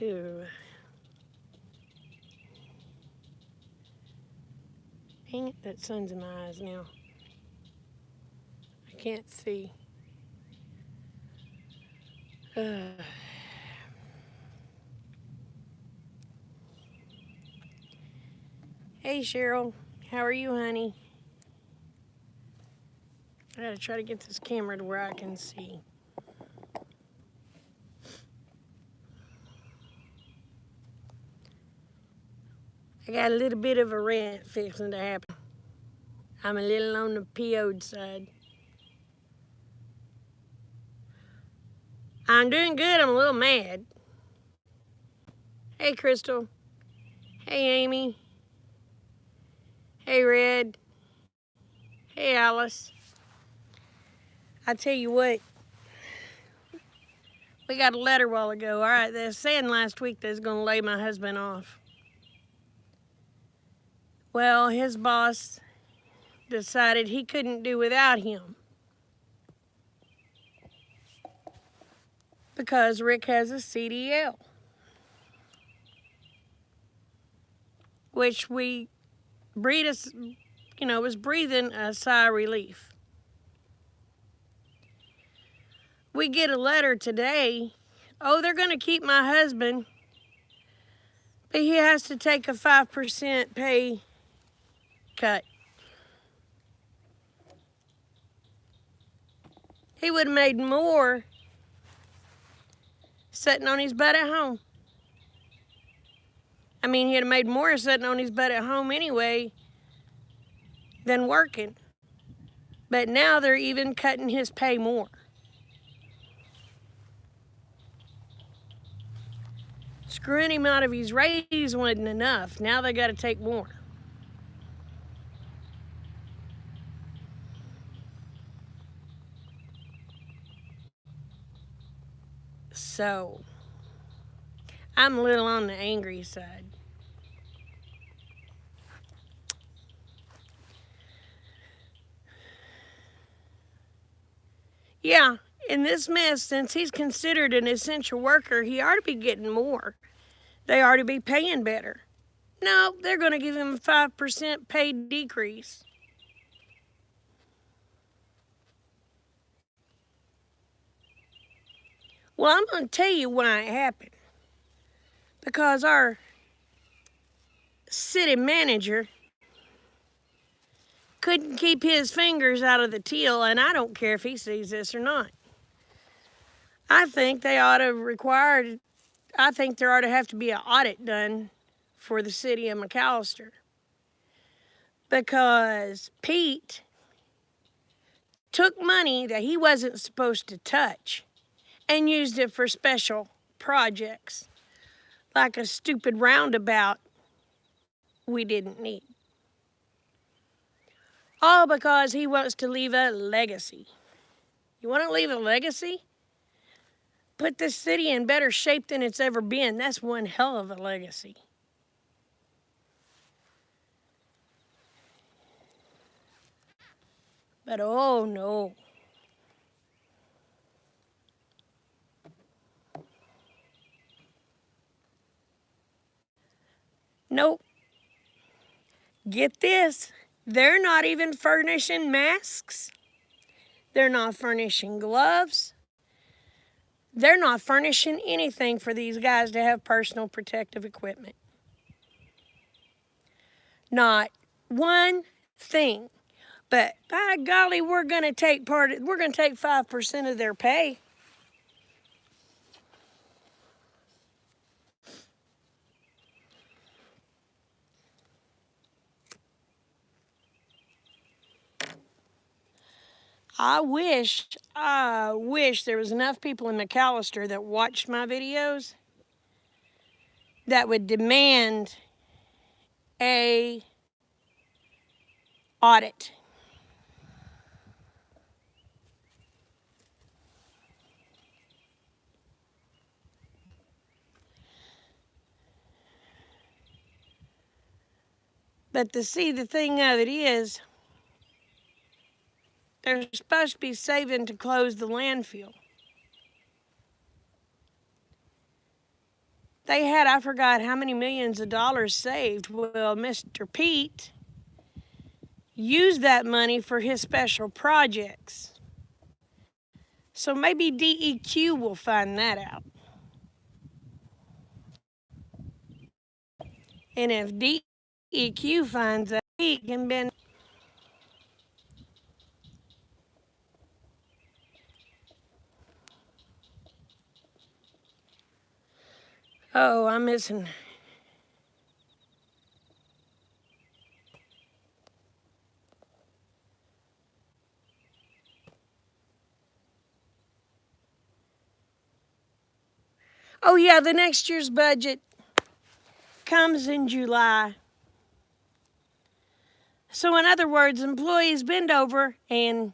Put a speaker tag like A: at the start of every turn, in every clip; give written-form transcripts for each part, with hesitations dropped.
A: Ooh. Dang it, that sun's in my eyes now. I can't see. Hey, Cheryl. How are you, honey? I gotta try to get this camera to where I can see. I got a little bit of a rant fixing to happen. I'm a little on the PO'd side. I'm doing good. I'm a little mad. Hey, Crystal. Hey, Amy. Hey, Red. Hey, Alice. I tell you what, we got a letter a while ago. All right, they were saying last week they was going to lay my husband off. Well, his boss decided he couldn't do without him because Rick has a CDL, which was breathing a sigh of relief. We get a letter today. Oh, they're going to keep my husband, but he has to take a 5% pay cut. He would have made more sitting on his butt at home. I mean, he'd have made more sitting on his butt at home anyway than working. But now they're even cutting his pay more. Screwing him out of his raise wasn't enough. Now they got to take more. So, I'm a little on the angry side. Yeah, in this mess, since he's considered an essential worker, he ought to be getting more. They ought to be paying better. No, they're going to give him a 5% pay decrease. Well, I'm going to tell you why it happened. Because our city manager couldn't keep his fingers out of the till, and I don't care if he sees this or not. I think there ought to have to be an audit done for the city of McAllister. Because Pete took money that he wasn't supposed to touch and used it for special projects, like a stupid roundabout we didn't need. All because he wants to leave a legacy. You want to leave a legacy? Put this city in better shape than it's ever been. That's one hell of a legacy. But oh no. Nope. Get this. They're not even furnishing masks. They're not furnishing gloves. They're not furnishing anything for these guys to have personal protective equipment. Not one thing. But by golly, we're going to take 5% of their pay. I wish there was enough people in McAllister that watched my videos that would demand a audit. But the thing of it is, they're supposed to be saving to close the landfill. they had, I forgot how many millions of dollars saved. Well, Mr. Pete used that money for his special projects. So maybe DEQ will find that out. And if DEQ finds that, he can bend. Oh, I'm missing. Oh, yeah, the next year's budget comes in July. So, in other words, employees bend over and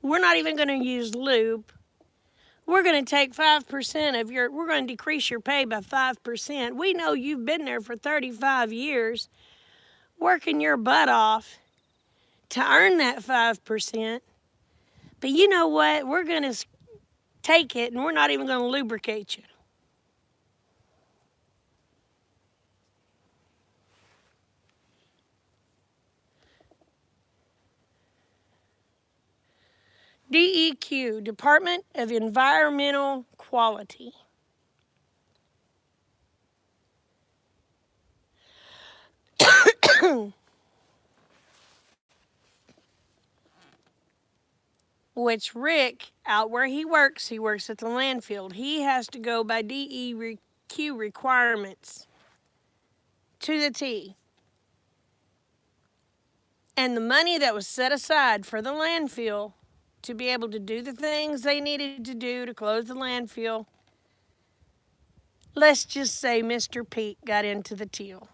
A: we're not even going to use lube. We're going to take 5% of we're going to decrease your pay by 5%. We know you've been there for 35 years working your butt off to earn that 5%. But you know what? We're going to take it and we're not even going to lubricate you. DEQ, Department of Environmental Quality. Which Rick, out where he works at the landfill. He has to go by DEQ requirements to the T. And the money that was set aside for the landfill to be able to do the things they needed to do to close the landfill, let's just say Mr. Pete got into the till.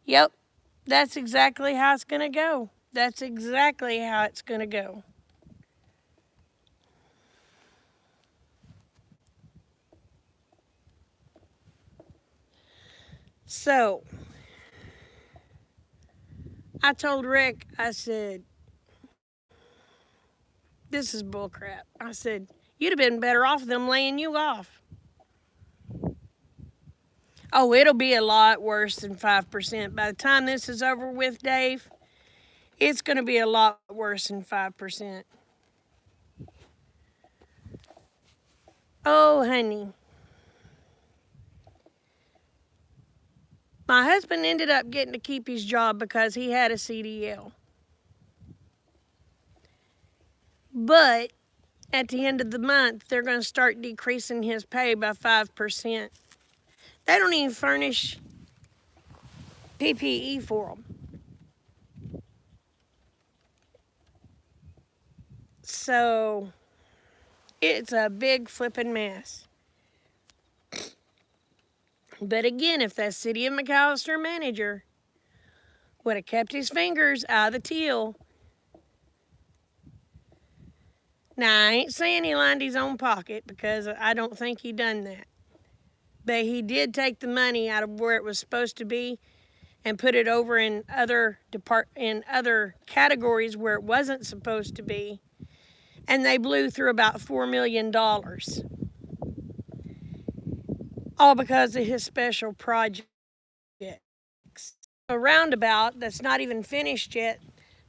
A: Yep, that's exactly how it's going to go. That's exactly how it's going to go. So, I told Rick, I said, this is bullcrap. I said, you'd have been better off them laying you off. Oh, it'll be a lot worse than 5%. By the time this is over with, Dave, it's going to be a lot worse than 5%. Oh, honey. My husband ended up getting to keep his job because he had a CDL. But at the end of the month, they're going to start decreasing his pay by 5%. They don't even furnish PPE for them. So it's a big flipping mess. But again, if that City of McAllister manager would have kept his fingers out of the till. Now, I ain't saying he lined his own pocket because I don't think he done that. But he did take the money out of where it was supposed to be and put it over in other categories where it wasn't supposed to be. And they blew through about $4 million. All because of his special projects. A roundabout that's not even finished yet,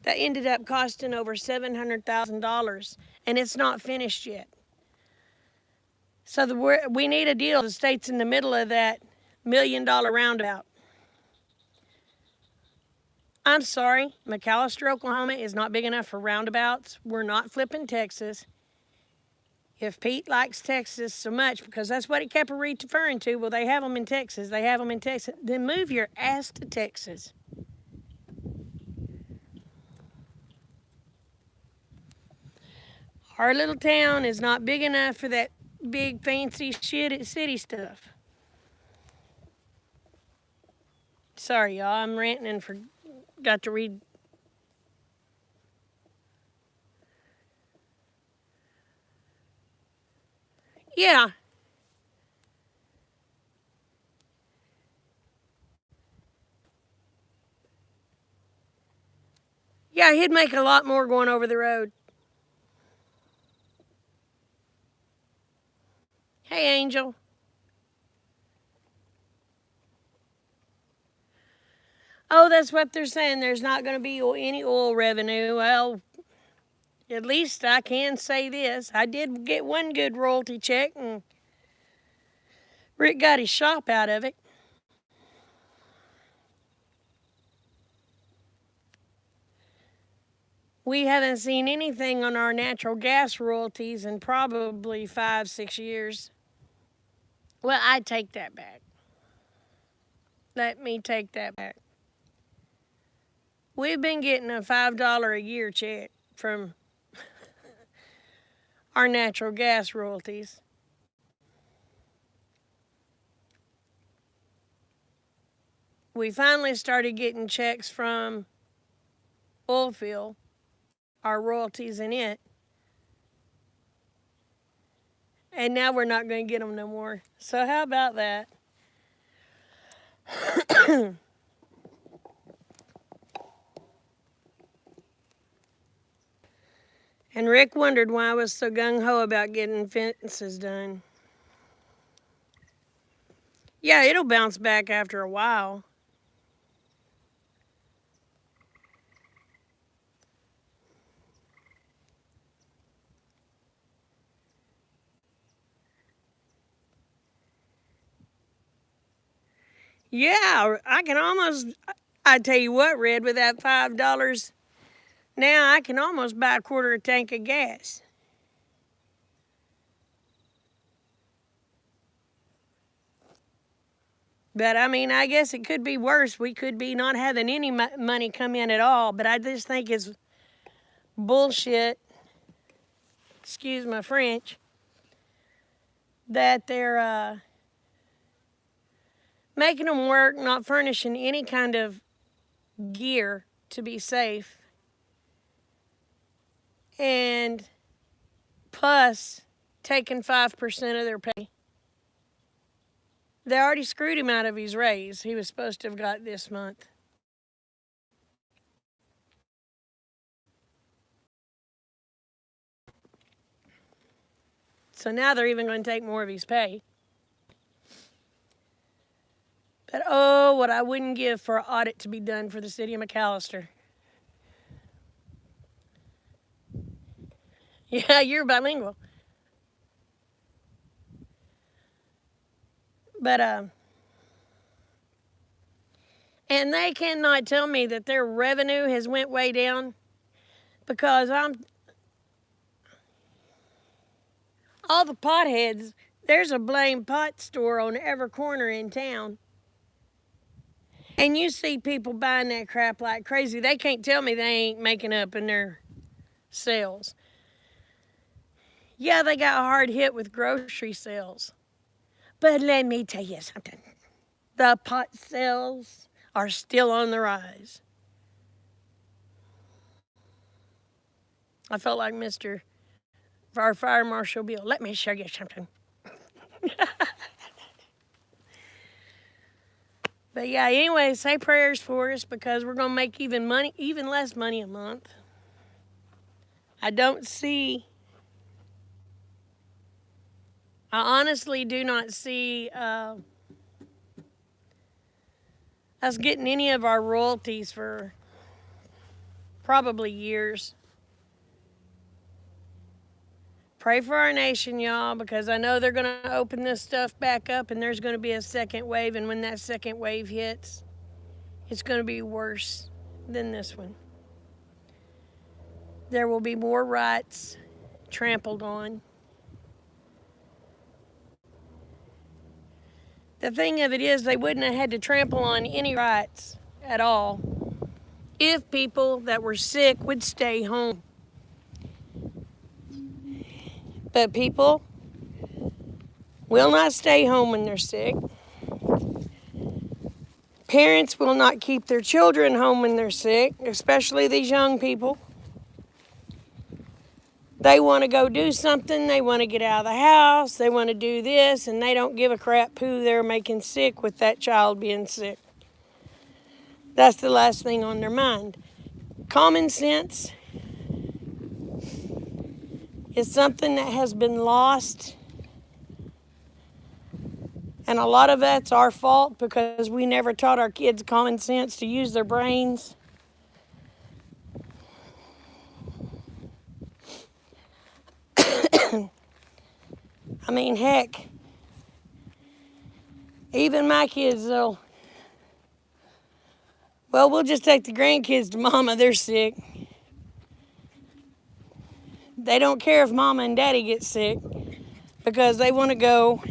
A: that ended up costing over $700,000, and it's not finished yet. So we need a deal. The state's in the middle of that $1 million roundabout. I'm sorry, McAllister, Oklahoma is not big enough for roundabouts. We're not flipping Texas. If Pete likes Texas so much, because that's what he kept referring to, well, they have them in Texas, then move your ass to Texas. Our little town is not big enough for that big fancy shit at city stuff. Sorry, y'all, I'm ranting and forgot to read. Yeah. Yeah, he'd make a lot more going over the road. Hey, Angel. Oh, that's what they're saying. There's not going to be any oil revenue. Well, at least I can say this. I did get one good royalty check, and Rick got his shop out of it. We haven't seen anything on our natural gas royalties in probably 5-6 years. Well, I take that back. Let me take that back. We've been getting a $5 a year check from our natural gas royalties. We finally started getting checks from oilfield, our royalties in it. And now we're not going to get them no more. So how about that? And Rick wondered why I was so gung-ho about getting fences done. Yeah, it'll bounce back after a while. Yeah, I tell you what, Red, with that $5, now I can almost buy a quarter a tank of gas. But I mean, I guess it could be worse. We could be not having any money come in at all. But I just think it's bullshit, excuse my French, that they're making them work, not furnishing any kind of gear to be safe, and plus taking 5% of their pay. They already screwed him out of his raise he was supposed to have got this month. So now they're even going to take more of his pay. But oh, what I wouldn't give for an audit to be done for the city of McAllister. Yeah, you're bilingual. But and they cannot tell me that their revenue has went way down, because all the potheads, there's a blame pot store on every corner in town. And you see people buying that crap like crazy. They can't tell me they ain't making up in their sales. Yeah, they got hard hit with grocery sales. But let me tell you something. The pot sales are still on the rise. I felt like our fire marshal Bill. Let me show you something. But yeah, anyway, say prayers for us, because we're going to make even less money a month. I honestly do not see us getting any of our royalties for probably years. Pray for our nation, y'all, because I know they're going to open this stuff back up, and there's going to be a second wave, and when that second wave hits, it's going to be worse than this one. There will be more rights trampled on. The thing of it is, they wouldn't have had to trample on any rights at all if people that were sick would stay home. But people will not stay home when they're sick. Parents will not keep their children home when they're sick, especially these young people. They want to go do something. They want to get out of the house. They want to do this, and they don't give a crap who they're making sick with that child being sick. That's the last thing on their mind. Common sense is something that has been lost And a lot of that's our fault because we never taught our kids common sense to use their brains. I mean, heck, even my kids, though, well, we'll just take the grandkids to mama, they're sick. They don't care if mama and daddy get sick because they want to go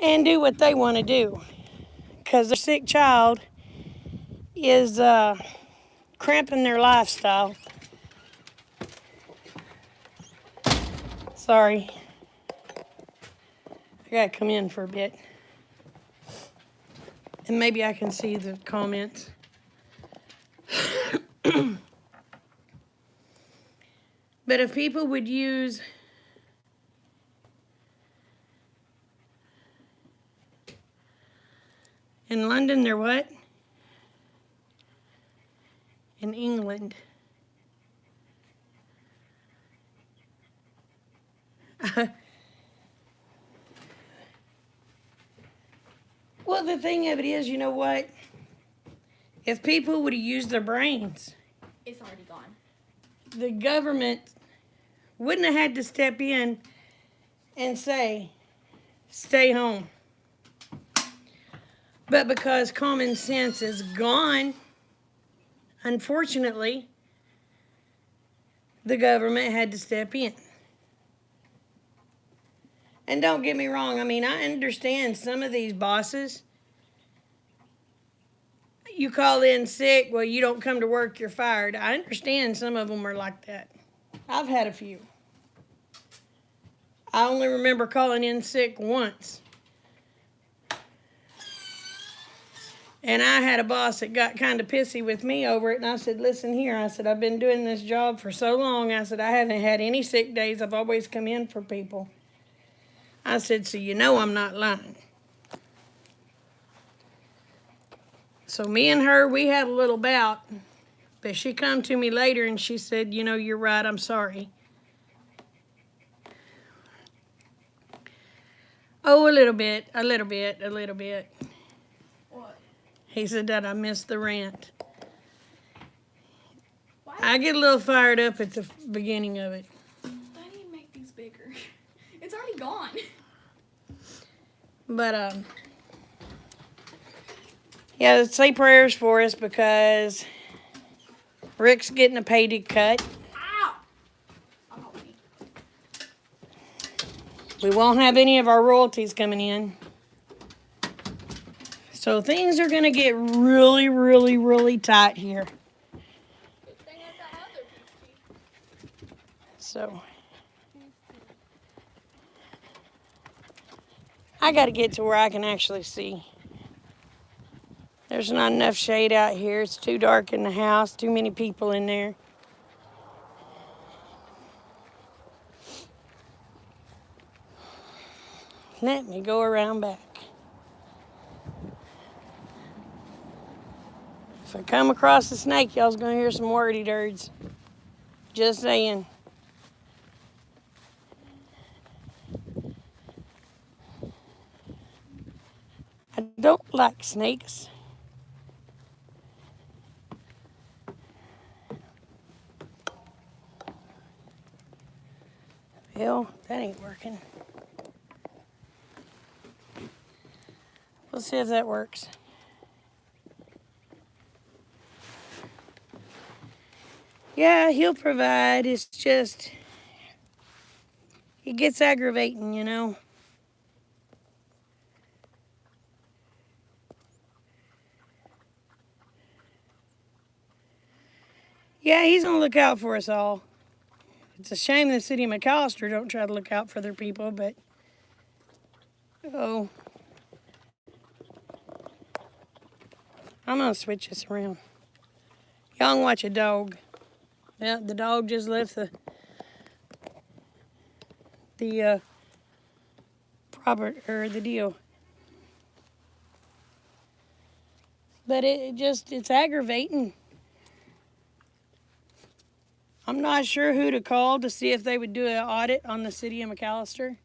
A: and do what they want to do. Because their sick child is cramping their lifestyle. Sorry. I gotta come in for a bit. And maybe I can see the comments. But if people would use in London, they're what? In England. Well, the thing of it is, you know what? If people would have used their brains,
B: it's already gone.
A: The government wouldn't have had to step in and say, stay home. But because common sense is gone, unfortunately, the government had to step in. And don't get me wrong, I mean, I understand some of these bosses, you call in sick, well, you don't come to work, you're fired. I understand some of them are like that. I've had a few. I only remember calling in sick once. And I had a boss that got kind of pissy with me over it, and I said, listen here, I said, I've been doing this job for so long, I said, I haven't had any sick days, I've always come in for people. I said, so you know I'm not lying. So me and her, we had a little bout, but she come to me later and she said, you know, you're right, I'm sorry. Oh, a little bit.
B: What?
A: He said that I missed the rant.
B: Why?
A: I get a little fired up at the beginning of it.
B: I need to make these bigger. It's already gone.
A: But, yeah, say prayers for us because Rick's getting a pay cut.
B: Ow! Oh,
A: We won't have any of our royalties coming in. So things are going to get really, really, really tight here.
B: good thing I got other teeth.
A: So I got to get to where I can actually see. There's not enough shade out here. It's too dark in the house. Too many people in there. Let me go around back. If I come across a snake, y'all's going to hear some wordy dirds. Just saying. I don't like snakes. Well, that ain't working. We'll see if that works. Yeah, he'll provide. It's just, it gets aggravating, you know. Yeah, he's going to look out for us all. It's a shame the city of McAllister don't try to look out for their people, but, oh. I'm going to switch this around. Y'all can watch a dog. Yeah, the dog just left the deal. But it's aggravating. I'm not sure who to call to see if they would do an audit on the city of McAllister.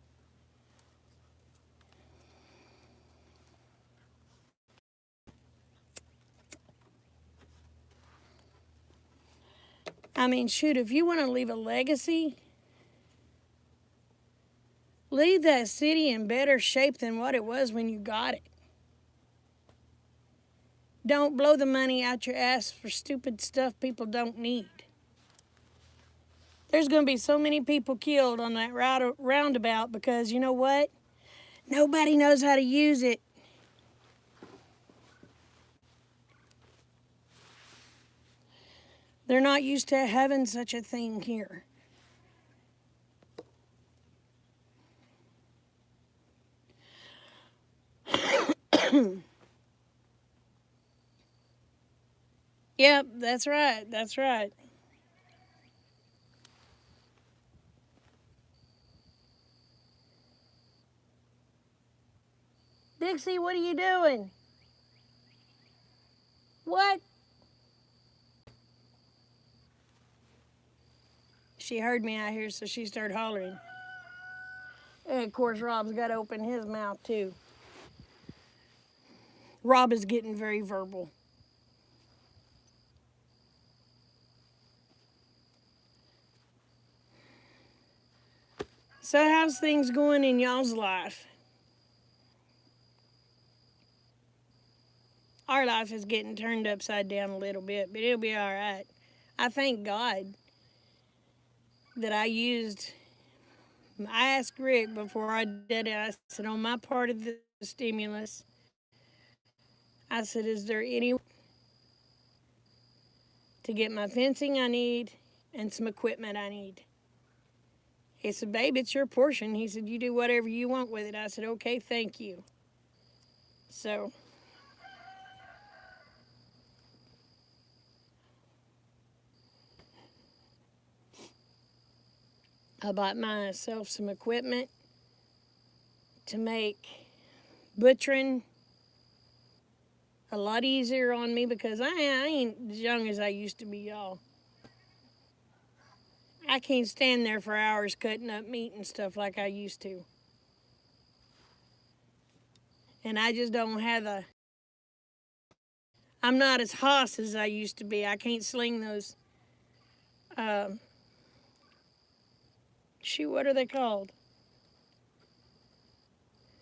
A: I mean, shoot, if you want to leave a legacy, leave that city in better shape than what it was when you got it. Don't blow the money out your ass for stupid stuff people don't need. There's going to be so many people killed on that roundabout because you know what? Nobody knows how to use it. They're not used to having such a thing here. Yep, that's right. That's right. Dixie, what are you doing? What? She heard me out here, so she started hollering. And of course, Rob's got to open his mouth too. Rob is getting very verbal. So, how's things going in y'all's life? Our life is getting turned upside down a little bit, but it'll be all right. I thank God that I asked Rick before I did it. I said, on my part of the stimulus, I said, is there any to get my fencing I need and some equipment I need? He said, babe, it's your portion. He said, you do whatever you want with it. I said, okay, thank you. So, I bought myself some equipment to make butchering a lot easier on me because I ain't as young as I used to be, y'all. I can't stand there for hours cutting up meat and stuff like I used to. And I just don't have I'm not as hoss as I used to be. I can't sling those, what are they called?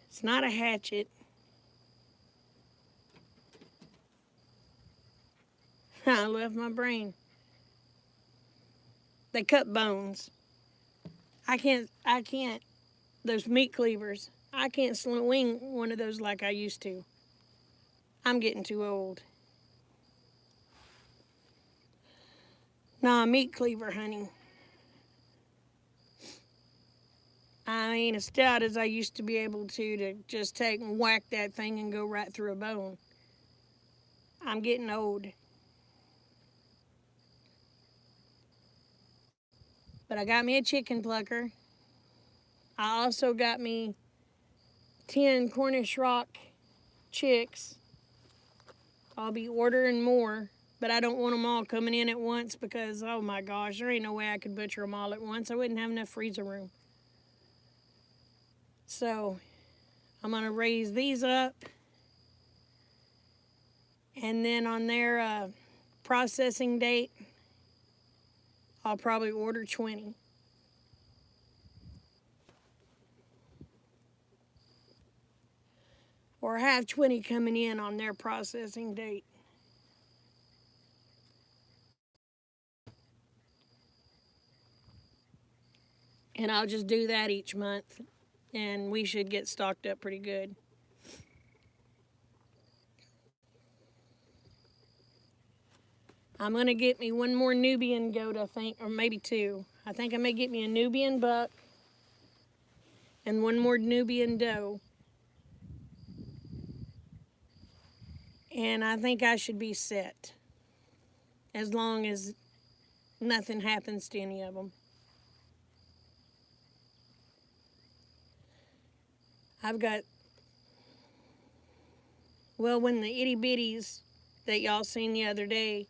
A: It's not a hatchet. I left my brain. They cut bones. I can't, those meat cleavers. I can't swing one of those like I used to. I'm getting too old. Nah, meat cleaver, honey. I ain't as stout as I used to be able to just take and whack that thing and go right through a bone. I'm getting old. But I got me a chicken plucker. I also got me 10 Cornish Rock chicks. I'll be ordering more, but I don't want them all coming in at once because, oh my gosh, there ain't no way I could butcher them all at once. I wouldn't have enough freezer room. So I'm going to raise these up. And then on their processing date, I'll probably order 20. Or have 20 coming in on their processing date. And I'll just do that each month. And we should get stocked up pretty good. I'm going to get me one more Nubian goat, I think, or maybe two. I think I may get me a Nubian buck and one more Nubian doe. And I think I should be set as long as nothing happens to any of them. I've got, well, when the itty bitties that y'all seen the other day,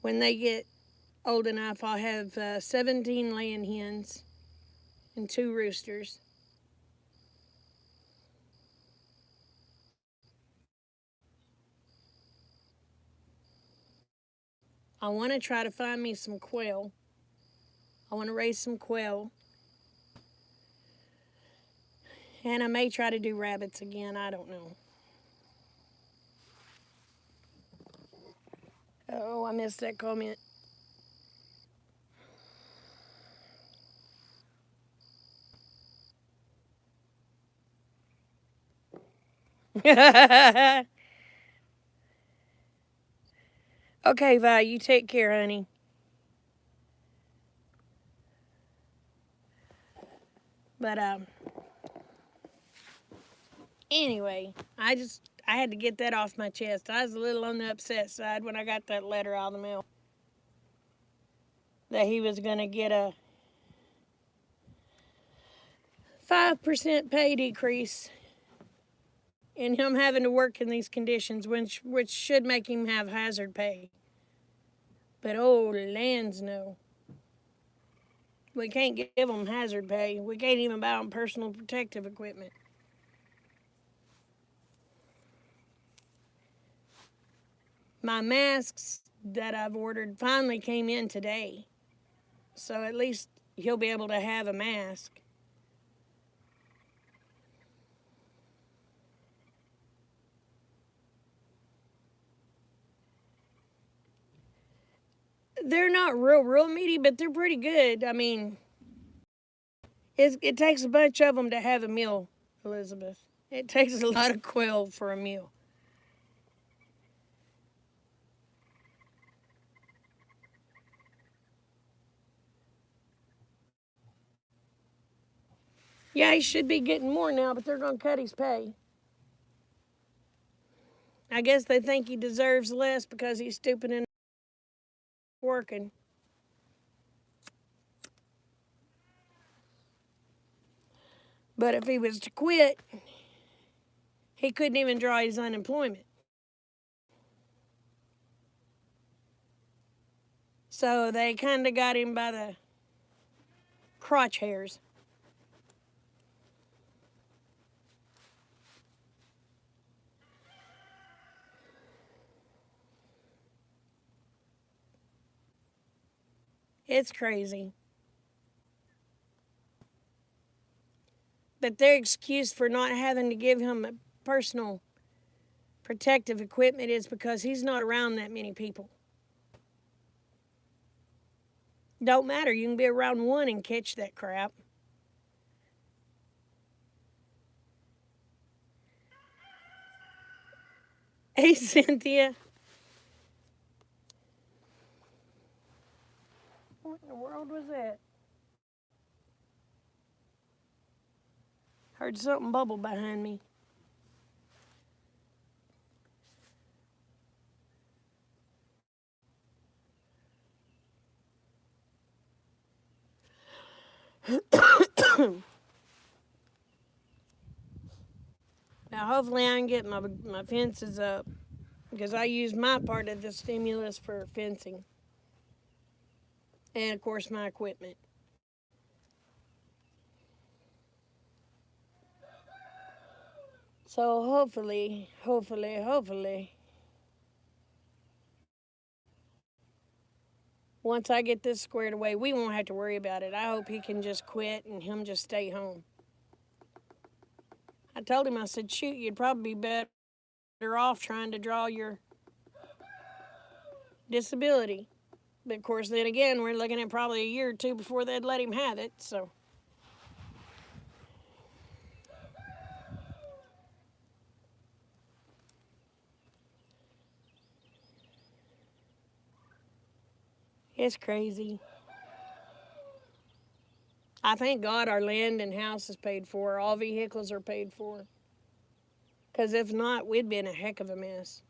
A: when they get old enough, I'll have 17 laying hens and 2 roosters. I want to try to find me some quail. I want to raise some quail. And I may try to do rabbits again. I don't know. Oh, I missed that comment. Okay, Vi, you take care, honey. But anyway, I had to get that off my chest. I was a little on the upset side when I got that letter out of the mail that he was going to get a 5% pay decrease and him having to work in these conditions, which should make him have hazard pay. But oh, lands no. We can't give them hazard pay. We can't even buy them personal protective equipment. My masks that I've ordered finally came in today. So at least he'll be able to have a mask. They're not real meaty, but they're pretty good. I mean, it takes a bunch of them to have a meal, Elizabeth. It takes a lot of quail for a meal. Yeah, he should be getting more now, but they're going to cut his pay. I guess they think he deserves less because he's stupid and working. But if he was to quit, he couldn't even draw his unemployment. So they kind of got him by the crotch hairs. It's crazy. But their excuse for not having to give him a personal protective equipment is because he's not around that many people. Don't matter, you can be around one and catch that crap. Hey, Cynthia. What in the world was that? Heard something bubble behind me. Now, hopefully, I can get my fences up because I use my part of the stimulus for fencing. And, of course, my equipment. So, hopefully, once I get this squared away, we won't have to worry about it. I hope he can just quit and him just stay home. I told him, I said, shoot, you'd probably be better off trying to draw your disability. But of course, then again, we're looking at probably a year or two before they'd let him have it. So, it's crazy. I thank God our land and house is paid for. All vehicles are paid for. Because if not, we'd be in a heck of a mess.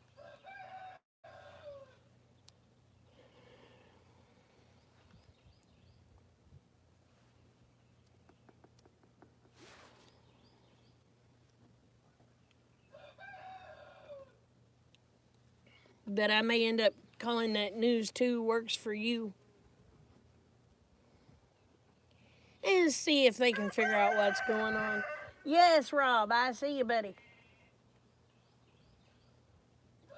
A: But I may end up calling that News 2 Works for You and see if they can figure out what's going on. Yes, Rob, I see you, buddy.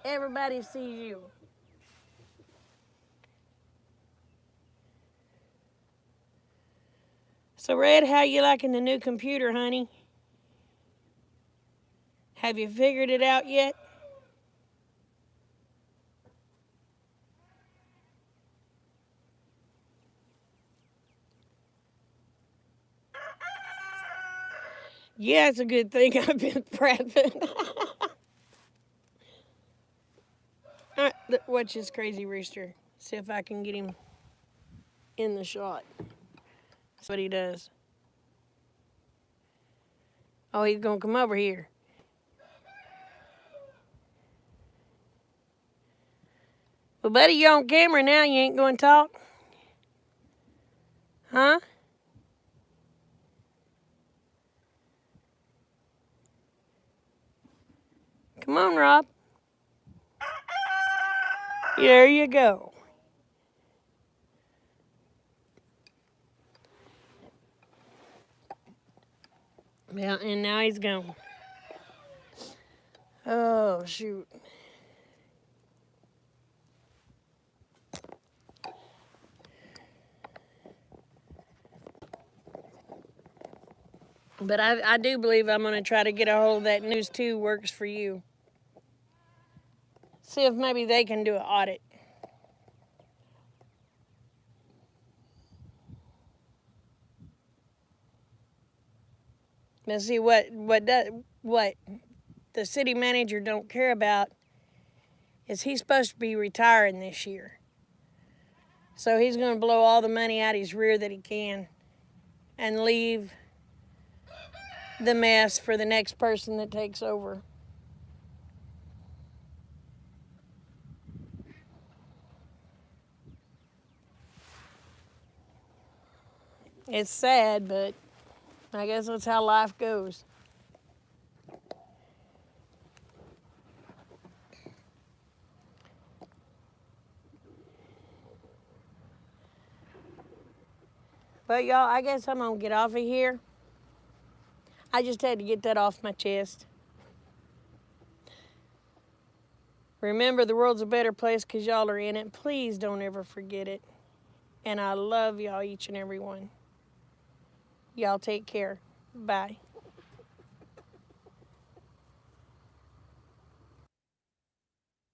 A: Everybody sees you. So, Red, how you liking the new computer, honey? Have you figured it out yet? Yeah, it's a good thing I've been prepping. All right, watch this crazy rooster. See if I can get him in the shot. That's what he does. Oh, he's gonna come over here. Well, buddy, you're on camera now. You ain't gonna talk? Huh? Come on, Rob. There you go. Yeah, and now he's gone. Oh, shoot. But I do believe I'm going to try to get a hold of that News 2 Works for You. See if maybe they can do an audit. But see what the city manager don't care about is he's supposed to be retiring this year. So he's going to blow all the money out his rear that he can and leave the mess for the next person that takes over. It's sad, but I guess that's how life goes. But y'all, I guess I'm going to get off of here. I just had to get that off my chest. Remember, the world's a better place because y'all are in it. Please don't ever forget it. And I love y'all, each and every one. Y'all take care. Bye.